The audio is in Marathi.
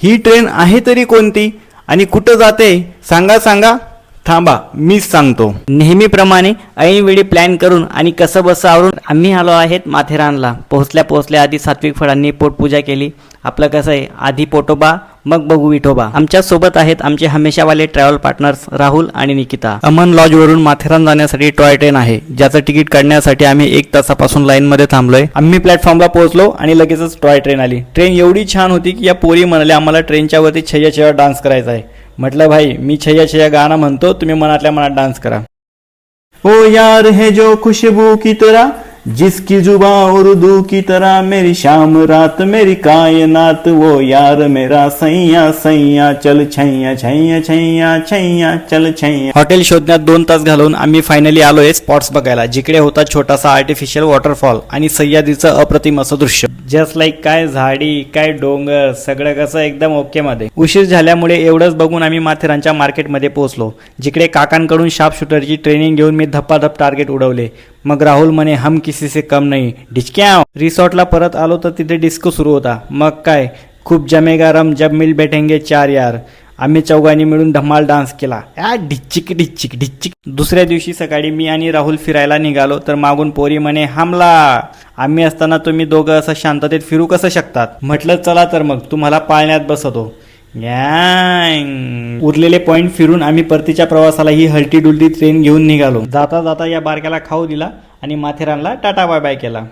ही ट्रेन आहे तरी कोणती आणि कुठं जाते सांगा सांगा. थांबा मीच सांगतो. नेहमीप्रमाणे ऐनवेळी प्लॅन करून आणि कसं बसं आवरून आम्ही आलो आहेत माथेरानला. पोहोचल्या आधी सात्विक फळांनी पोटपूजा केली. आपलं कसं आहे, आधी पोटोबा मग बघू विठोबा. आमच्या सोबत आहेत आमचे हमेशावाले ट्रॅव्हल पार्टनर्स राहुल आणि निकिता. अमन लॉजवरून माथेरान जाण्यासाठी टॉय ट्रेन आहे, ज्याचं तिकीट काढण्यासाठी आम्ही 1 तासापासून लाईनमध्ये थांबलोय. आम्ही प्लॅटफॉर्मला पोहोचलो आणि लगेचच टॉय ट्रेन आली. ट्रेन एवढी छान होती की या पोरी म्हणाल्या आम्हाला ट्रेनच्या वरती छैया छैया डान्स करायचा आहे. म्हटलं भाई मी छैया छैया गाणं म्हणतो, तुम्ही मनातल्या मनात डान्स करा. ओ यार है जो खुशबू की तरह, जिसकी जुबां उर्दू की तरह, मेरी शाम रात मेरी कायनात, वो यार मेरा सैया सैया चल छैया छैया छैया छैया चल छैया. हॉटेल शोधण्यात 2 तास घालवून आम्ही फायनली आलोय स्पॉट्स बघायला, जिकडे होता छोटासा आर्टिफिशियल वॉटरफॉल आणि सह्याद्रीचं अप्रतिम असं दृश्य. जस्ट लाईक काय झाडी काय डोंगर, सगळं कसं एकदम ओके मध्ये. उशीर झाल्यामुळे एवढंच बघून आम्ही माथेरानच्या मार्केटमध्ये पोहोचलो, जिकडे काकांकडून शार्प शूटरची ट्रेनिंग घेऊन मी धप्पाधप टार्गेट उडवले. मग राहुल म्हणे हम किसी से कम नाही डिचक्या. रिसॉर्टला परत आलो तर तिथे डिस्को सुरू होता. मग काय खूप जमेगा रम जब मिल बैठेंगे 4 यार. आम्ही चौघांनी मिळून धमाल डान्स केला. डिच्चिक डिच्चिक डिच्चिक. दुसऱ्या दिवशी सकाळी मी आणि राहुल फिरायला निघालो तर मागून पोरी म्हणे हमला. आम्ही असताना तुम्ही दोघं असं शांततेत फिरू कसं शकतात. म्हटलं चला तर मग तुम्हाला पाळण्यात बसवतो. उरलेले पॉइंट फिरून आम्ही परतीच्या प्रवासाला ही हलटी डुलटी ट्रेन घेऊन निघालो. जाता जाता या बारक्याला खाऊ दिला आणि माथेरानला टाटा बाय बाय केला.